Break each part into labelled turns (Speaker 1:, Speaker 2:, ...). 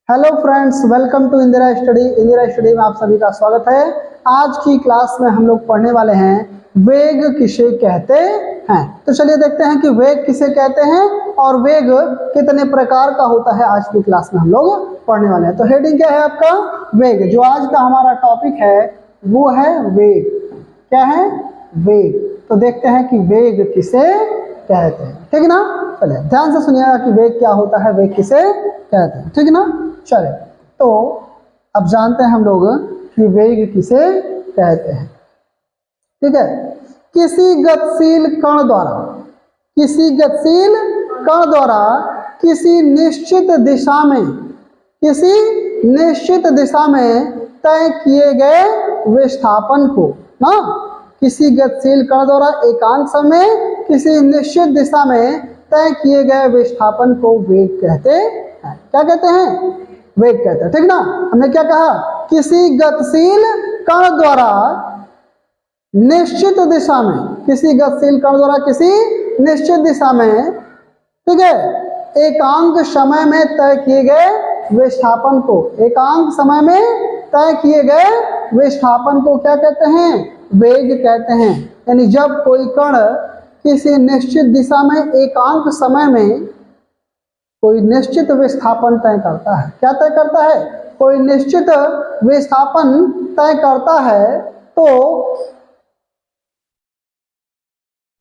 Speaker 1: Hello friends, welcome to Indira study. Indira study में आप सभी का स्वागत है। आज की क्लास में हम लोग पढ़ने वाले हैं वेग किसे कहते हैं। तो चलिए देखते हैं कि वेग किसे कहते हैं और वेग कितने प्रकार का होता है। आज की क्लास में हम लोग पढ़ने वाले हैं। तो हेडिंग क्या है आपका? वेग। जो आज का हमारा टॉपिक है वो है वेग। क्या है? वेग। तो देखते हैं कि वेग किसे कहते हैं। ठीक है ना? चलिए ध्यान से सुनिएगा कि वेग क्या होता है, वेग किसे कहते हैं। ठीक है ना? चले तो अब जानते हैं हम लोग कि वेग किसे कहते हैं। ठीक है। किसी गतिशील कण द्वारा किसी निश्चित दिशा में तय किए गए विस्थापन को ना, किसी गतिशील कण द्वारा एकांक समय किसी निश्चित दिशा में तय किए गए विस्थापन को वेग कहते हैं। क्या कहते हैं? वेग कहते हैं। ठीक ना? हमने क्या कहा? किसी गतिशील कण द्वारा निश्चित दिशा में, किसी निश्चित दिशा में, ठीक है, एकांक समय में तय किए गए विस्थापन को, क्या कहते हैं? वेग कहते हैं। यानी जब कोई कण किसी निश्चित दिशा में एकांक समय में कोई निश्चित विस्थापन तय करता है। क्या तय करता है? कोई निश्चित विस्थापन तय करता है तो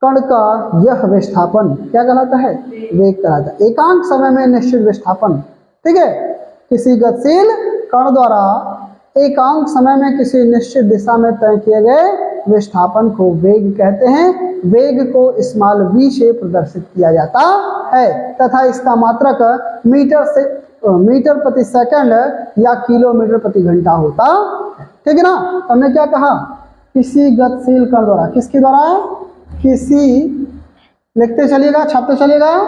Speaker 1: कण का यह विस्थापन क्या कहलाता है? वेग कहलाता है। एकांक समय में निश्चित विस्थापन। ठीक है। किसी गतिशील कण द्वारा एकांक समय में किसी निश्चित दिशा में तय किए गए विस्थापन को वेग कहते हैं। वेग को स्मॉल v से प्रदर्शित किया जाता है तथा इसका मात्रक मीटर प्रति सेकंड या किलोमीटर प्रति घंटा होता है। ठीक है ना? हमने क्या कहा? किसी गतिशील कण द्वारा, किसके द्वारा? किसी, लिखते चलिएगा, छापते चलिएगा,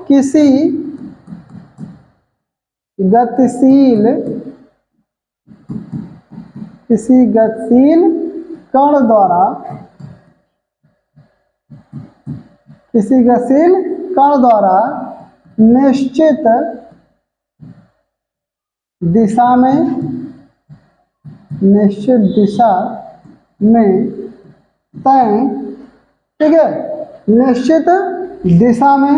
Speaker 1: किसी गतिशील कण द्वारा निश्चित दिशा में तय, ठीक है, निश्चित दिशा में,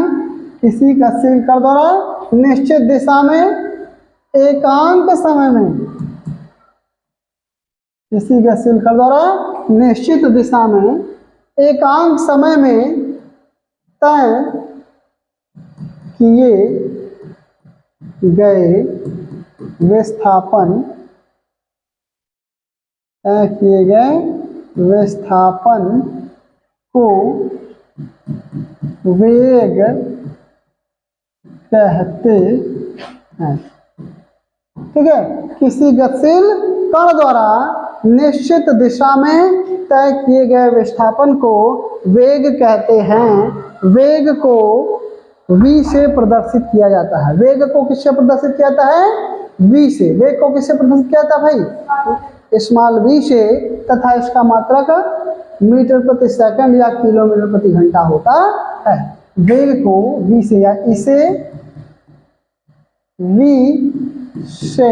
Speaker 1: किसी गतिशील कण द्वारा निश्चित दिशा में एकांक समय में, किसी गतिशील कण द्वारा निश्चित दिशा में एकांक समय में तय किए गए विस्थापन को वेग कहते हैं। ठीक है। किसी गतिशील कण द्वारा निश्चित दिशा में तय किए गए विस्थापन को वेग कहते हैं। वेग को v से प्रदर्शित किया जाता है। वेग को किससे प्रदर्शित किया जाता है? v से। वेग को किससे प्रदर्शित किया जाता है भाई? स्मॉल v से, तथा इसका मात्रक मीटर प्रति सेकंड या किलोमीटर प्रति घंटा होता है। वेग को v से या इसे v से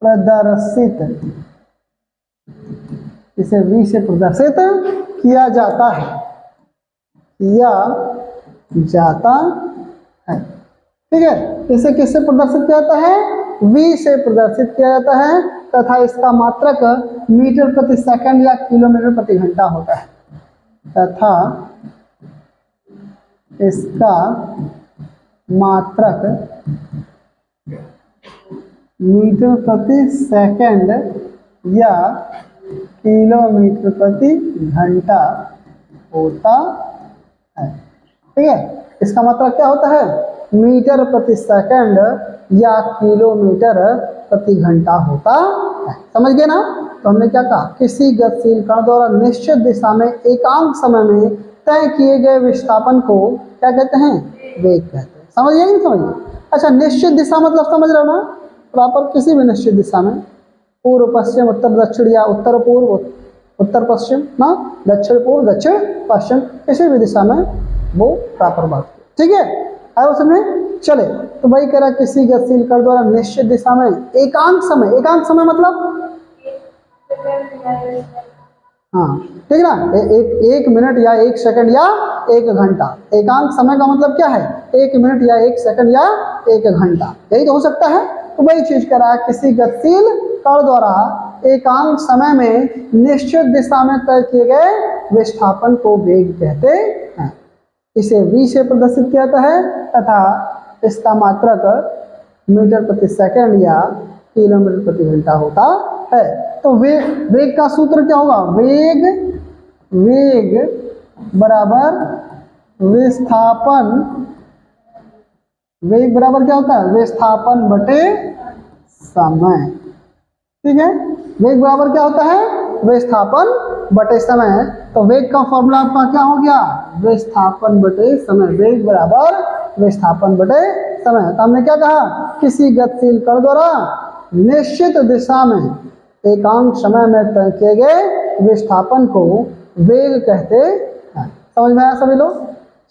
Speaker 1: प्रदर्शित किया जाता है। ठीक है। इसे किससे प्रदर्शित किया जाता है? v से प्रदर्शित किया जाता है तथा इसका मात्रक मीटर प्रति सेकंड या किलोमीटर प्रति घंटा होता है। तथा इसका मात्रक मीटर प्रति सेकंड या किलोमीटर प्रति घंटा होता है। ठीक है। इसका मतलब क्या होता है? मीटर प्रति सेकंड या किलोमीटर प्रति घंटा होता है। समझ गए ना? तो हमने क्या कहा? किसी गतिशील कण द्वारा निश्चित दिशा में एकांक समय में तय किए गए विस्थापन को क्या कहते हैं? वेग कहते हैं। समझ गए? नहीं समझ गए? अच्छा, निश्चित दिशा मतलब समझ रहे हो ना? प्रॉपर किसी भी निश्चित दिशा में, पूर्व पश्चिम, उत्तर दक्षिण या उत्तर पूर्व उत्तर पश्चिम ना, दक्षिण पूर्व दक्षिण पश्चिम, किसी भी दिशा में वो प्रॉपर बात। ठीक है। है वो समझे। चले तो भाई कह रहा किसी गतिशील कण द्वारा निश्चित दिशा में एकांक समय मतलब हाँ ठीक है ना, एक मिनट या 1 सेकंड या 1 घंटा। एकांक समय का मतलब क्या है, 1 मिनट या 1 सेकंड या 1 घंटा, यही तो हो सकता है। तो वही चीज कह रहा है किसी गतिशील कण द्वारा एकांक समय में निश्चित दिशा में तय किए गए विस्थापन को वेग कहते हैं। इसे v से प्रदर्शित किया जाता है तथा इसका मात्रक मीटर प्रति सेकंड या किलोमीटर प्रति घंटा होता है। तो वेग का सूत्र क्या होगा, वेग बराबर विस्थापन, वेग बराबर क्या होता है, विस्थापन बटे समय। ठीक है, वेग बराबर क्या होता है, विस्थापन बटे समय। तो वेग का फॉर्मूला आपका क्या हो गया, विस्थापन बटे समय। वेग बराबर विस्थापन बटे समय। तो हमने क्या कहा, किसी गतिशील कण द्वारा निश्चित दिशा में एकांक समय में तय किए गए विस्थापन को वेग कहते हैं। समझ में आया सभी लोग।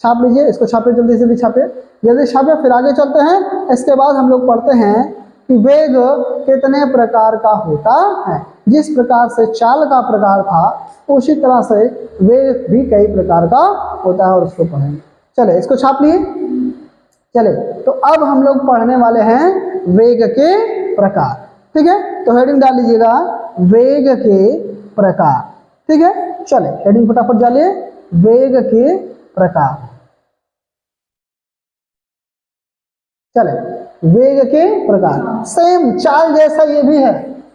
Speaker 1: छाप लीजिए, इसको छापे, जल्दी से भी छापे, जल्दी छापे, फिर आगे चलते हैं। इसके बाद हम लोग पढ़ते हैं कि वेग कितने प्रकार का होता है। जिस प्रकार से चाल का प्रकार था उसी तरह से वेग भी कई प्रकार का होता है और उसको पढ़ेंगे। चले इसको छाप लिए। चले तो अब हम लोग पढ़ने वाले हैं वेग के प्रकार। ठीक है, तो हेडिंग डाल लीजिएगा वेग के प्रकार। ठीक है, चले हेडिंग फटाफट डालिए, वेग के प्रकार। चले वेग के प्रकार, सेम चाल जैसा ये भी है,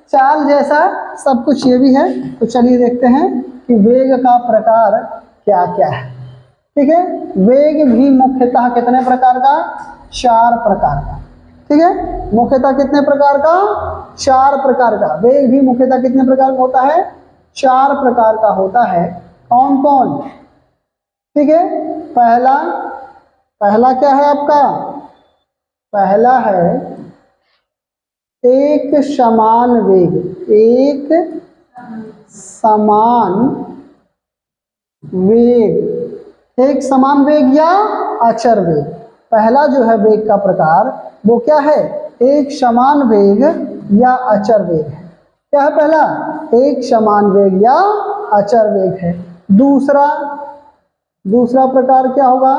Speaker 1: चाल जैसा सब कुछ ये भी है। तो चलिए देखते हैं कि वेग का प्रकार क्या क्या है। ठीक है, वेग भी मुख्यतः कितने प्रकार का, 4 प्रकार का। ठीक है, मुख्यतः कितने प्रकार का, 4 प्रकार का। वेग भी मुख्यतः कितने प्रकार का होता है, 4 प्रकार का होता है। कौन कौन, ठीक है, पहला क्या है आपका, पहला है एक समान वेग, एक समान वेग, एक समान वेग या अचर वेग। पहला जो है वेग का प्रकार वो क्या है, एक समान वेग या अचर वेग है। क्या है पहला, एक समान वेग या अचर वेग है। दूसरा प्रकार क्या होगा,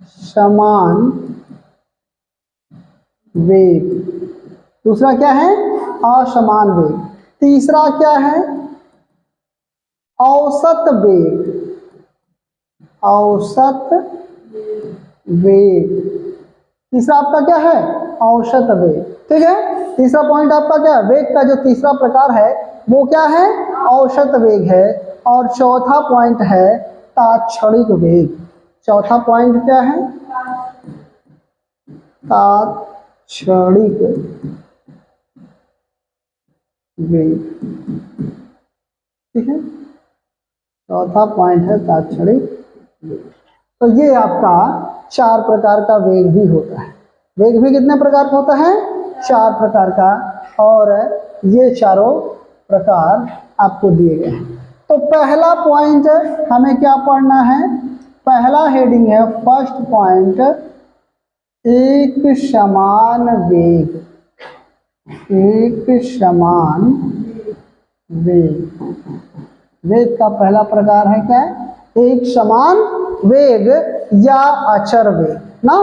Speaker 1: असमान वेग। दूसरा क्या है, असमान वेग। तीसरा क्या है, औसत वेग, औसत वेग। तीसरा आपका क्या है, औसत वेग। ठीक है, तीसरा पॉइंट आपका क्या है, वेग का जो तीसरा प्रकार है वो क्या है, औसत वेग है। और चौथा पॉइंट है तात्क्षणिक वेग। चौथा पॉइंट क्या है, तात्क्षणिक वेग। ठीक है, चौथा पॉइंट है तात्क्षणिक वेग। तो ये आपका 4 प्रकार का वेग भी होता है। वेग भी कितने प्रकार का होता है, 4 प्रकार का। और ये चारों प्रकार आपको दिए गए हैं। तो पहला पॉइंट हमें क्या पढ़ना है, पहला हेडिंग है फर्स्ट पॉइंट, एक समान वेग, एक समान वेग। वेग का पहला प्रकार है क्या, एक समान वेग या अचर वेग ना।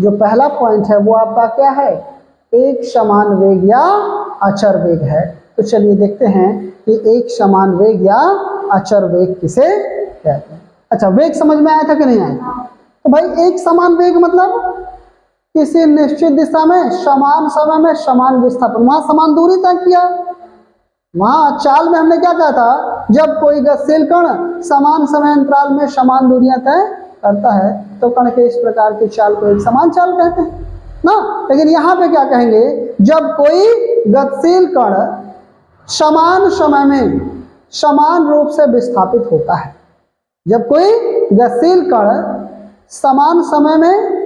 Speaker 1: जो पहला पॉइंट है वो आपका क्या है, एक समान वेग या अचर वेग है। तो चलिए देखते हैं कि एक समान वेग या अचर वेग किसे कहते हैं। अच्छा, वेग समझ में आया था कि नहीं आया। तो भाई एक समान वेग मतलब किसी निश्चित दिशा में समान समय में समान विस्थापन, वहां समान दूरी तय किया। वहां चाल में हमने क्या कहा था, जब कोई गतिशील कण समान समय अंतराल में समान दूरियां तय करता है तो कण के इस प्रकार की चाल को एक समान चाल कहते हैं ना। लेकिन यहाँ पे क्या कहेंगे, जब कोई गतिशील कण समान समय में समान रूप से विस्थापित होता है, जब कोई गतिशील कण समान समय में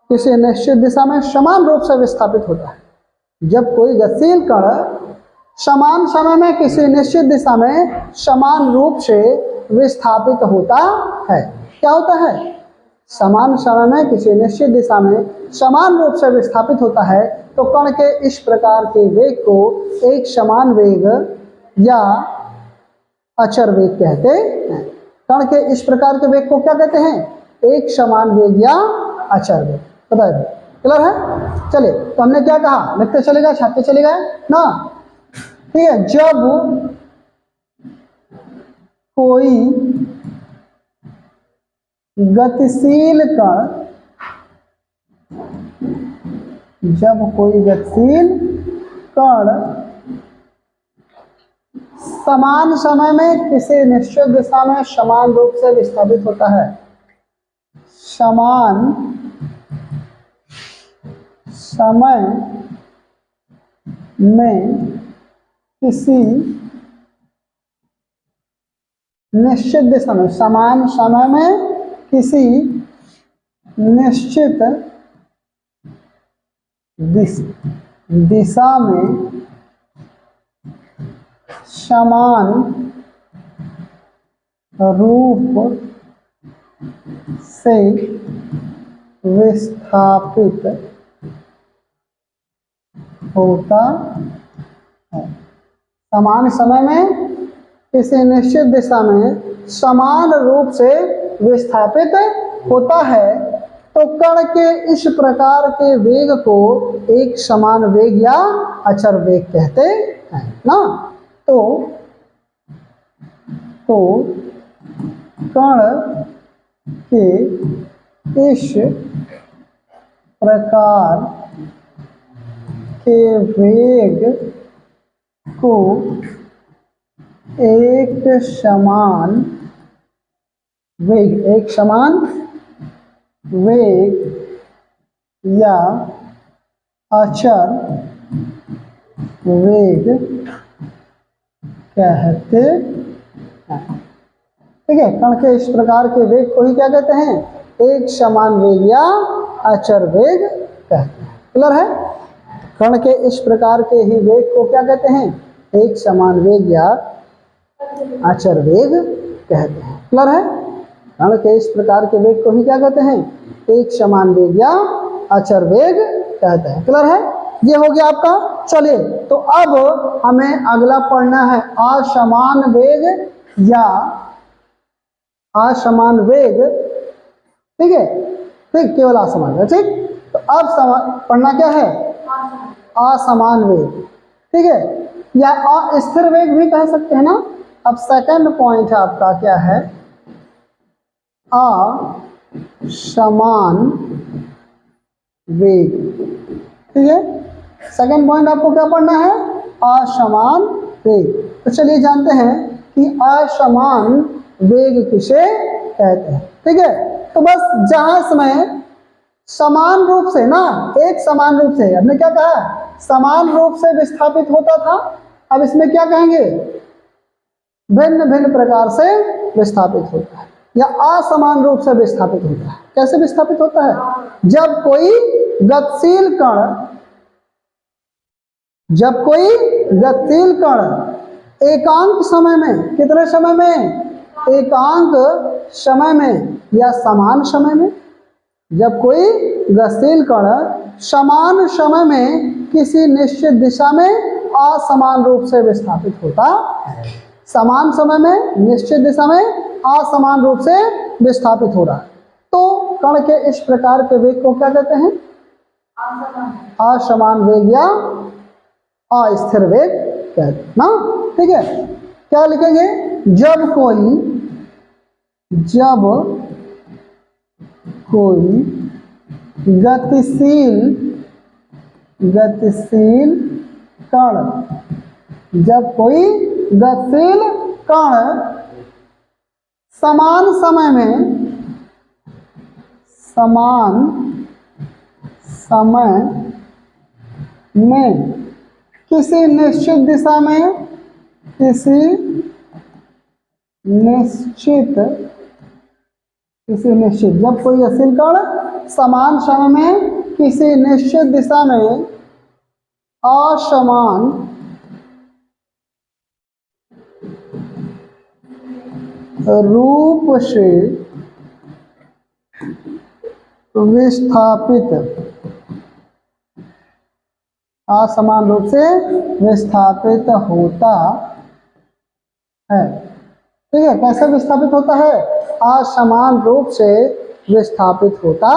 Speaker 1: किसी निश्चित दिशा में समान रूप से विस्थापित होता है, जब कोई गतिशील कण समान समय में किसी निश्चित दिशा में समान रूप से विस्थापित होता है। क्या होता है? समान समय में किसी निश्चित दिशा में समान रूप से विस्थापित होता है तो कण के इस प्रकार के वेग को एक समान वेग या अचर वेग कहते हैं। कण के इस प्रकार के वेग को क्या कहते हैं? एक समान वेग या अचर वेग। बताइए, क्लियर है? चलिए, तो हमने क्या कहा, लिखते चलेगा, छापते चलेगा ना, ठीक है। जब कोई गतिशील कण, जब कोई गतिशील कण समान समय में किसी निश्चित दिशा में समान रूप से विस्थापित होता है, समान समय में किसी निश्चित दिशा में, समान समय में किसी निश्चित दिशा में समान रूप से विस्थापित होता है। समान समय में किसी निश्चित दिशा में समान रूप से विस्थापित होता है तो कण के इस प्रकार के वेग को एक समान वेग या अचर वेग कहते हैं ना। तो कण के इस प्रकार के वेग को एक समान वेग या अचर वेग कहते हैं। ठीक है, कण के इस प्रकार के वेग को ही क्या कहते हैं? एक समान वेग या अचर वेग कहते हैं। क्लियर है? कण के इस प्रकार के ही वेग को क्या कहते हैं? एक समान वेग या अचर वेग कहते हैं। क्लियर है? कण के इस प्रकार के वेग को ही क्या कहते हैं? एक समान वेग या अचर वेग कहते हैं। क्लियर है? ये हो गया आपका। चलिए, तो अब हमें अगला पढ़ना है असमान वेग या असमान वेग। ठीक है, ठीक, केवल असमान वेग। ठीक, तो अब पढ़ना क्या है? असमान वेग। ठीक है, या अस्थिर वेग भी कह सकते हैं ना। अब सेकंड पॉइंट आपका क्या है? असमान वेग। ठीक है, सेकंड पॉइंट आपको क्या पढ़ना है? असमान वेग। तो चलिए जानते हैं कि असमान वेग किसे कहते हैं। ठीक है, तो बस जहां समय समान रूप से ना, एक समान रूप से, हमने क्या कहा? समान रूप से विस्थापित होता था। अब इसमें क्या कहेंगे? भिन्न भिन्न प्रकार से विस्थापित होता है या असमान रूप से विस्थापित होता है। कैसे विस्थापित होता है? जब कोई गतिशील कण एकांक समय में, कितने समय में? एकांक समय में या समान समय में। जब कोई गतिशील कण समान समय में किसी निश्चित दिशा में असमान रूप से विस्थापित होता है। समान समय में निश्चित दिशा में असमान रूप से विस्थापित हो रहा है तो कण के इस प्रकार के वेग को क्या कहते हैं? असमान वेग या अस्थिर वेग कहते हैं ना। ठीक है, क्या लिखेंगे? जब कोई गतिशील कण, जब कोई गतिशील कण समान समय में किसी निश्चित दिशा में, जब कोई गतिशील कण समान समय में किसी निश्चित दिशा में असमान रूप से विस्थापित, असमान रूप से विस्थापित होता है। ठीक है, कैसे विस्थापित होता है? असमान रूप से विस्थापित होता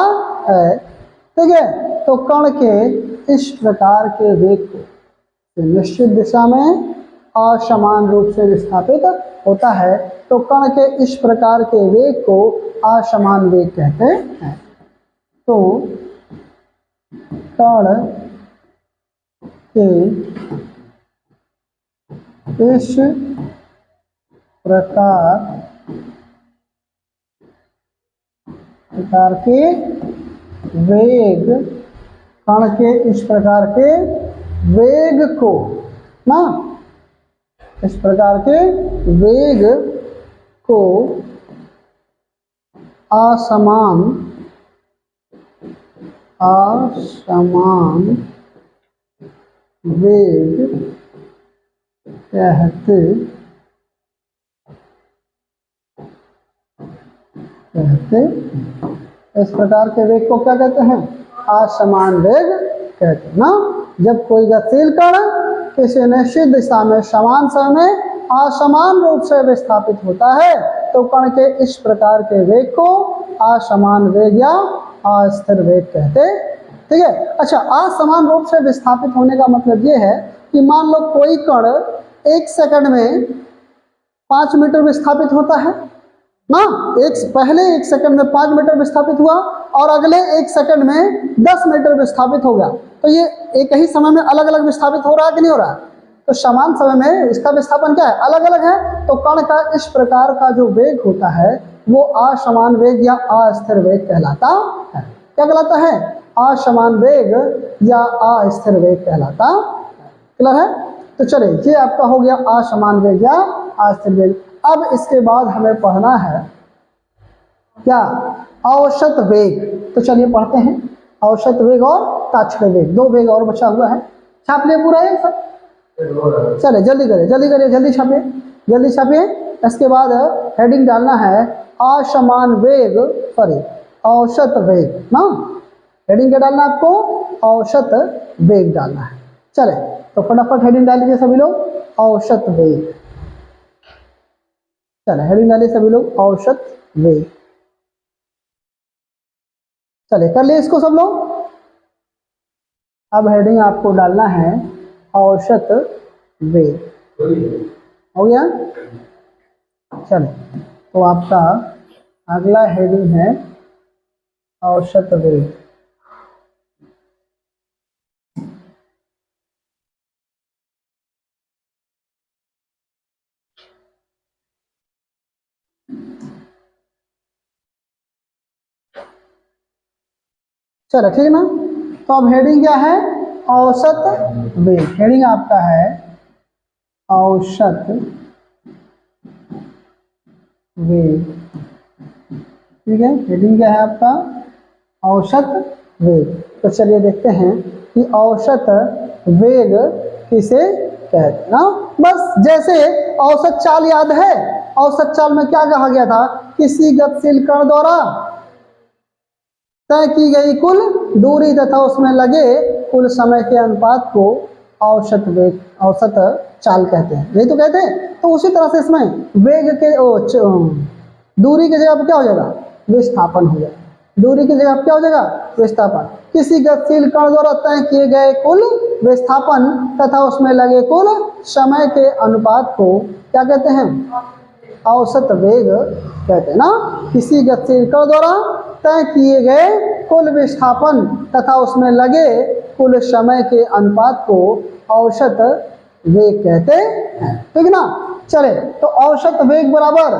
Speaker 1: है। ठीक है, तो कण के इस प्रकार के वेग को निश्चित दिशा में असमान रूप से विस्थापित होता है, तो कण के इस प्रकार के वेग को असमान वेग कहते हैं। तो कण के इस प्रकार के वेग, कण के इस प्रकार के वेग को ना, इस प्रकार के वेग को असमान वेग कहते इस प्रकार के वेग को क्या कहते हैं? असमान वेग कहते हैं ना। जब कोई गतिशील कण किसी निश्चित दिशा में समान समय असमान रूप से विस्थापित होता है, तो कण के इस प्रकार के वेग को असमान वेग या अस्थिर वेग कहते हैं। ठीक है, अच्छा, असमान रूप से विस्थापित होने का मतलब ये है कि मान लो कोई कण 1 सेकंड में 5 मीटर विस्थापित होता है ना, पहले 1 सेकंड में 5 मीटर विस्थापित हुआ और अगले 1 सेकंड में 10 मीटर विस्थापित हो गया, तो ये एक ही समय में अलग अलग विस्थापित हो रहा है कि नहीं हो रहा है? तो समान समय में इसका विस्थापन क्या है? अलग अलग है। तो कण का इस प्रकार का जो वेग होता है वो असमान वेग या अस्थिर वेग कहलाता है। क्या कहलाता है? असमान वेग या अस्थिर वेग कहलाता है। क्लियर है? तो चलिए, ये आपका हो गया असमान वेग या अस्थिर वेग। अब इसके बाद हमें पढ़ना है क्या? औसत वेग। तो चलिए पढ़ते हैं औसत वेग और ताक्षणिक वेग, 2 वेग और बचा हुआ है। छाप लिए पूरा है सब? चले जल्दी करिए, जल्दी करिए, जल्दी छापिए, जल्दी छापिए। इसके बाद हेडिंग डालना है असमान वेग, सॉरी औसत वेग ना। हेडिंग क्या डालना है आपको? औसत वेग डालना है। चले तो फटाफट हेडिंग डाल लीजिए सभी लोग, औसत वेग। चले हेडिंग डालिए सभी लोग, औसत वेग। चले कर लिए इसको सब लोग। अब हेडिंग आपको डालना है औसत वेग। हो गया? चले तो आपका अगला हेडिंग है औसत वेग। चलो ठीक है ना। तो अब हेडिंग क्या है? औसत वेग। हेडिंग आपका है औसत वेग। ठीक है, हेडिंग क्या है आपका? औसत वेग। तो चलिए देखते हैं कि औसत वेग किसे कहते हैं ना। बस जैसे औसत चाल याद है, औसत चाल में क्या कहा गया था? किसी गतिशील कण द्वारा तय की गई कुल दूरी तथा उसमें लगे कुल समय के अनुपात को औसत वेग, औसत चाल कहते हैं। यही तो कहते हैं। तो उसी तरह से इसमें वेग के दूरी की जगह पर क्या हो जाएगा? विस्थापन हो जाएगा। दूरी की जगह क्या हो जाएगा? विस्थापन। किसी गतिशील कण द्वारा तय किए गए कुल विस्थापन तथा उसमें लगे कुल समय के अनुपात को क्या कहते हैं? औसत वेग कहते हैं ना। किसी गतिशील कण द्वारा तय किए गए कुल विस्थापन तथा उसमें लगे कुल समय के अनुपात को औसत वेग कहते हैं। ठीक है ना। चले तो औसत वेग बराबर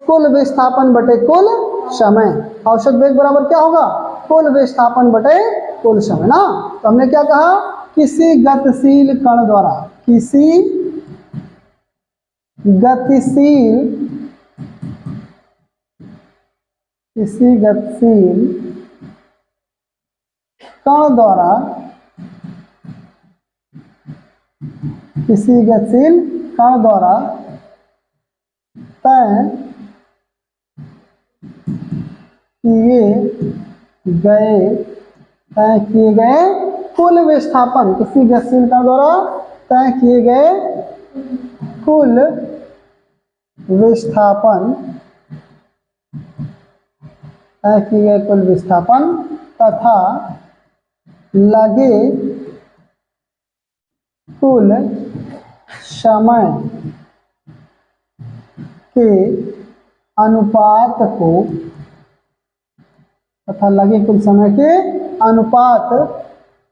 Speaker 1: कुल विस्थापन बटे कुल समय। औसत वेग बराबर क्या होगा? कुल विस्थापन बटे कुल समय ना। तो हमने क्या कहा? किसी गतिशील कण द्वारा, किसी गतिशील कण द्वारा, किसी गतिशील कण द्वारा तय किए गए तय किए गए कुल विस्थापन, किसी गतिशील कण द्वारा तय किए गए कुल विस्थापन, तय किए गए कुल विस्थापन तथा लगे कुल समय के अनुपात को, तथा लगे कुल समय के अनुपात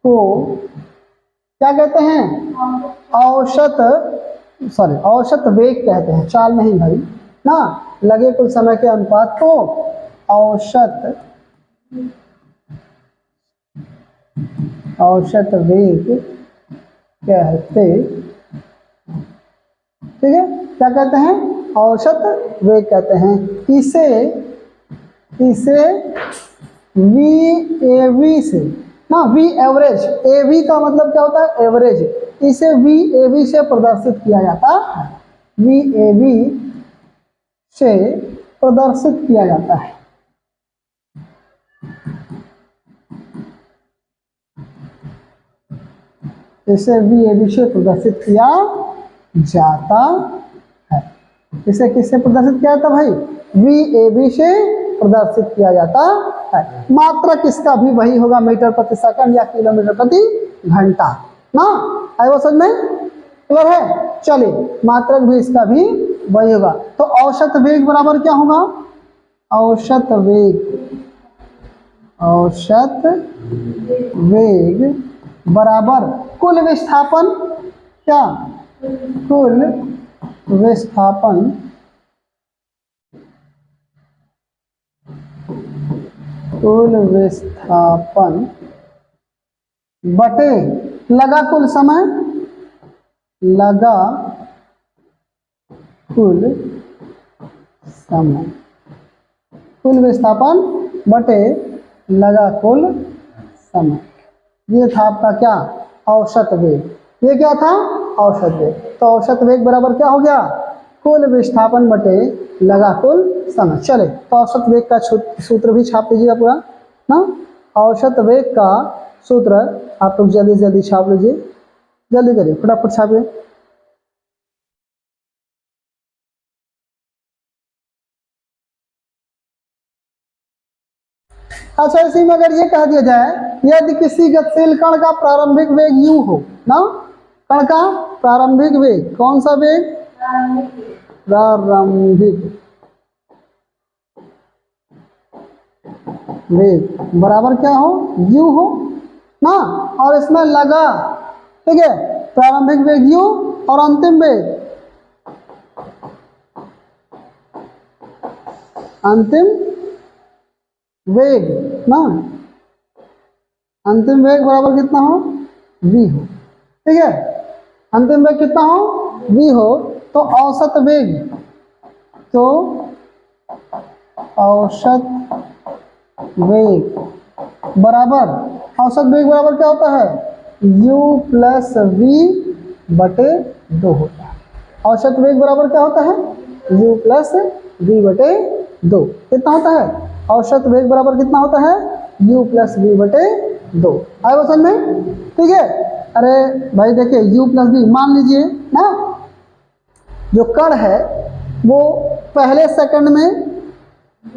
Speaker 1: को क्या कहते हैं? औसत, सॉरी औसत वेग कहते हैं, चाल नहीं भाई ना। लगे कुल समय के अनुपात को औसत वेग कहते, ठीक है, क्या कहते हैं? औसत वेग कहते हैं। इसे VAV से ना, V एवरेज, AV का मतलब क्या होता है? एवरेज, इसे VAV से प्रदर्शित किया जाता है, VAV से प्रदर्शित किया जाता है। इसे VAV से प्रदर्शित किया जाता है। इसे किससे प्रदर्शित किया जाता भाई? VAV से प्रदर्शित किया जाता है। मात्रक इसका भी वही होगा, मीटर प्रति सेकंड या किलोमीटर प्रति घंटा ना। आए वो समझ में? क्लियर है? चलिए, मात्रक भी इसका भी वही होगा। तो औसत वेग बराबर क्या होगा? औसत वेग बराबर कुल विस्थापन, क्या? कुल विस्थापन बटे लगा कुल समय, लगा कुल समय, कुल विस्थापन बटे लगा कुल समय। ये था आपका क्या? औसत वेग। ये क्या था? औसत वेग। तो औसत वेग बराबर क्या हो गया? कुल विस्थापन बटे लगा कुल समय। चले, तो औसत वेग का सूत्र भी छाप लीजिएगा पूरा ना। औसत वेग का सूत्र आप लोग जल्दी जल्दी छाप लीजिए, जल्दी करिए, फटाफट छापिए। अच्छा, इसी में अगर ये कह दिया जाए, यदि किसी गतिशील कण का प्रारंभिक वेग u हो ना, कण का प्रारंभिक वेग, कौन सा वेग? प्रारंभिक वेग बराबर क्या हो? u हो ना। और इसमें लगा, ठीक है, प्रारंभिक वेग u और अंतिम वेग ना, अंतिम वेग बराबर कितना हो? v हो, ठीक है। अंतिम वेग कितना हो? v हो। तो औसत वेग बराबर, औसत वेग बराबर क्या होता है? u प्लस v बटे 2 होता है। औसत वेग बराबर क्या होता है? u प्लस v बटे 2। कितना होता है? औसत वेग बराबर कितना होता है? u प्लस v बटे 2। आए वो समझ में? ठीक है। अरे भाई देखिए, u प्लस v, मान लीजिए ना, जो कण है वो पहले सेकंड में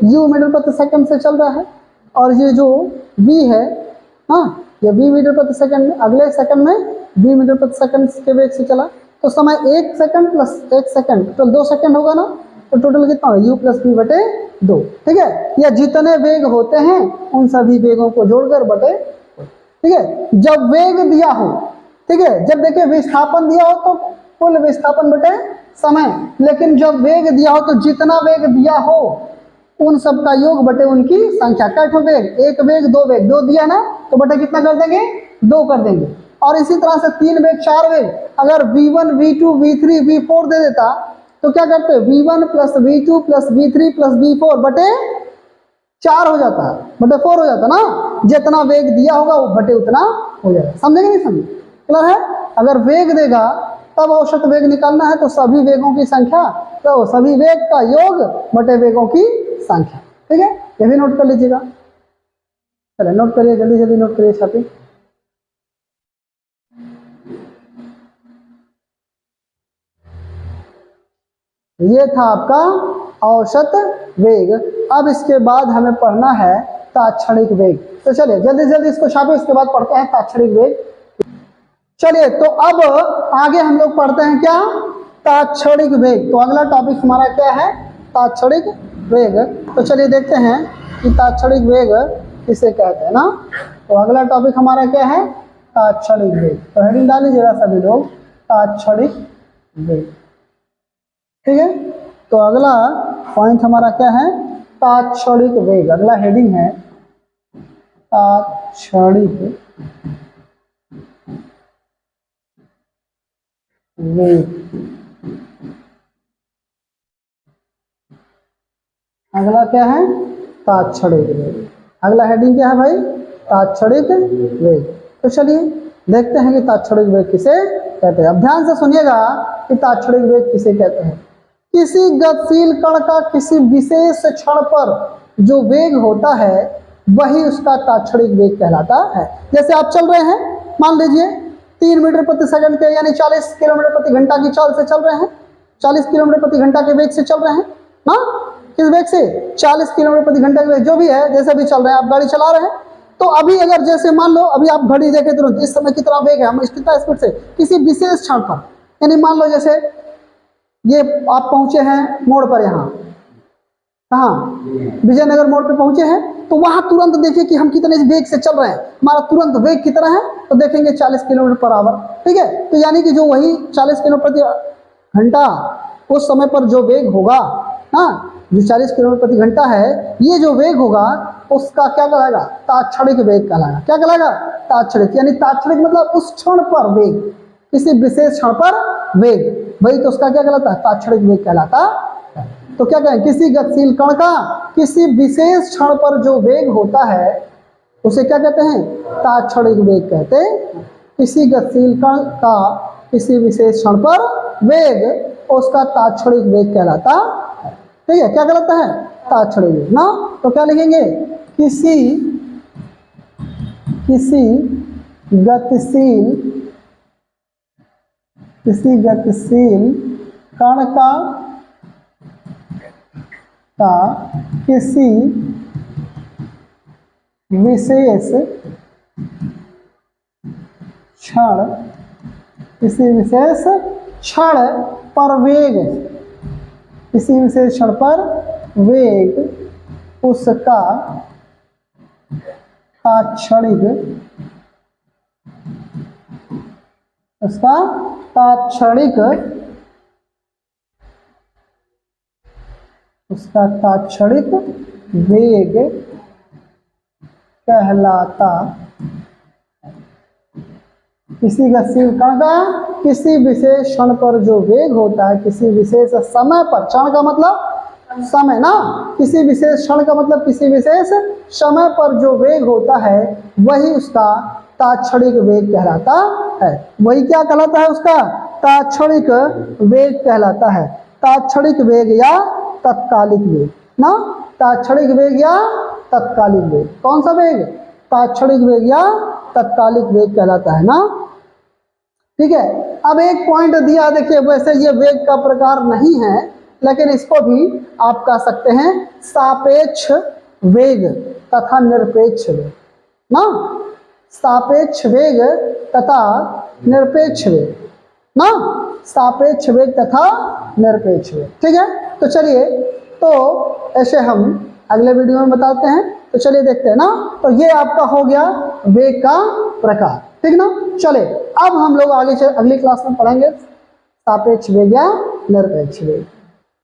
Speaker 1: u मीटर प्रति सेकंड से चल रहा है, और ये जो v है, हाँ, ये v मीटर प्रति सेकंड में, अगले सेकंड में v मीटर प्रति सेकंड के वेग से चला, तो समय 1 second plus 1 second total 2 second होगा ना। तो टोटल कितना होगा? u प्लस v बटे 2, ठीक है। या जितने वेग होते हैं उन सभी वेगों को जोड़कर बटे, ठीक है। जब वेग दिया हो, ठीक है, जब देखिए विस्थापन दिया हो तो कुल विस्थापन बटे समय, लेकिन जब वेग दिया हो तो जितना वेग दिया हो उन सब का योग बटे उनकी संख्या। कैठो वेग? एक वेग, दो वेग, दो दिया ना, तो बटे कितना कर देंगे? 2 कर देंगे। और इसी तरह से 3 वेग, 4 वेग, अगर v1 v2 v3 v4 दे देता तो क्या करते? v1 plus v2 plus v3 plus v4 बटे 4 हो जाता है, बटे 4 हो जाता ना। जितना वेग दिया होगा वो बटे उतना हो जाएगा। समझेंगे नहीं समझे? क्लियर है? अगर वेग देगा तब औसत वेग निकालना है, तो सभी वेगों की संख्या, तो सभी वेग का योग बटे वेगों की संख्या, ठीक है। ये भी नोट कर लीजिएगा। चलिए नोट करिए, जल्दी जल्दी नोट करिए छापी। ये था आपका औसत वेग। अब इसके बाद हमें पढ़ना है तात्क्षणिक वेग। तो चलिए जल्दी जल्दी इसको छापे, उसके बाद पढ़ते हैं तात्क्षणिक वेग। चलिए तो अब आगे हम लोग पढ़ते हैं क्या, तात्क्षणिक वेग। तो अगला टॉपिक हमारा क्या है, तात्क्षणिक वेग। तो चलिए देखते हैं कि तात्क्षणिक वेग किसे कहते हैं ना। तो अगला टॉपिक हमारा क्या है, तात्क्षणिक वेग। तो हेडिंग डाल लीजिएगा सभी लोग, तात्क्षणिक वेग। ठीक है, तो अगला पॉइंट हमारा क्या है, तात्क्षणिक वेग। अगला हेडिंग है तात्क्षणिक वेग। अगला क्या है, तात्क्षणिक वेग। अगला हेडिंग क्या है भाई, तात्क्षणिक वेग। तो चलिए देखते हैं कि तात्क्षणिक वेग किसे कहते हैं। अब ध्यान से सुनिएगा कि तात्क्षणिक वेग किसे कहते हैं। किसी गतिशील कण का किसी विशेष क्षण पर जो वेग होता है वही उसका तात्क्षणिक वेग कहलाता है। जैसे आप चल रहे हैं, मान लीजिए 3 मीटर प्रति सेकंड के यानी 40 किलोमीटर प्रति घंटा की चाल से चल रहे हैं, 40 किलोमीटर प्रति घंटा के वेग से चल रहे हैं ना, किस वेग से, 40 किलोमीटर प्रति घंटा के वेग, जो भी है जैसे भी चल रहे हैं, आप गाड़ी चला रहे हैं। तो अभी अगर जैसे मान लो अभी आप घड़ी देखे तुरंत इस समय कितना वेग है, हम कितना स्पीड से, किसी विशेष क्षण पर, यानी मान लो जैसे ये आप पहुंचे हैं मोड़ पर, यहाँ कहाँ, विजयनगर मोड़ पे पहुंचे हैं, तो वहां तुरंत देखिए कि हम कितने वेग से चल रहे हैं, हमारा तुरंत वेग कितना है, तो देखेंगे 40 किलोमीटर पर आवर। ठीक है, तो यानी कि जो वही 40 किलोमीटर प्रति घंटा उस समय पर जो वेग होगा, हाँ, जो 40 किलोमीटर प्रति घंटा है, ये जो वेग होगा उसका क्या कहलाएगा, तात्क्षणिक वेग कहलाएगा। क्या कहलाएगा, तात्क्षणिक। यानी तात्क्षणिक मतलब उस क्षण पर वेग, किसी विशेष क्षण पर वेग, वही तो उसका क्या कहलाता है, तात्क्षणिक वेग कहलाता है। तो क्या कहें, किसी गतिशील कण का किसी विशेष क्षण पर जो वेग होता है उसे क्या कहते हैं, तात्क्षणिक वेग कहते हैं। किसी गतिशील कण का किसी विशेष क्षण पर वेग उसका तात्क्षणिक वेग कहलाता है। ठीक है, क्या कहलाता है, तात्क्षणिक वेग ना। तो क्या लिखेंगे, किसी गतिशील कण का किसी विशेष क्षण पर वेग, किसी विशेष क्षण पर वेग उसका तात्क्षणिक वेग कहलाता। किसी गतिशील कण का किसी विशेष क्षण पर जो वेग होता है, किसी विशेष समय पर, क्षण का मतलब समय ना, किसी विशेष क्षण का मतलब किसी विशेष समय पर जो वेग होता है वही उसका तात्क्षणिक वेग कहलाता है। वही क्या कहलाता है, उसका तात्क्षणिक वेग कहलाता है। तात्क्षणिक वेग या तत्कालिक वेग ना, तात्क्षणिक वेग या तत्कालिक वेग, कौन सा वेग, तात्क्षणिक वेग या तत्कालिक वेग कहलाता है ना। ठीक है, अब एक पॉइंट दिया, देखिए वैसे ये वेग का प्रकार नहीं है, लेकिन इसको भी आप कह सकते हैं सापेक्ष वेग तथा निरपेक्ष वेग ना, सापेक्ष वेग तथा निरपेक्ष वेग ना, सापेक्ष वेग तथा निरपेक्ष वेग। ठीक है, तो चलिए, तो ऐसे हम अगले वीडियो में बताते हैं। तो चलिए देखते हैं ना। तो ये आपका हो गया वेग का प्रकार, ठीक ना। चले अब हम लोग आगे अगली क्लास में पढ़ेंगे सापेक्ष वेग या निरपेक्ष वेग।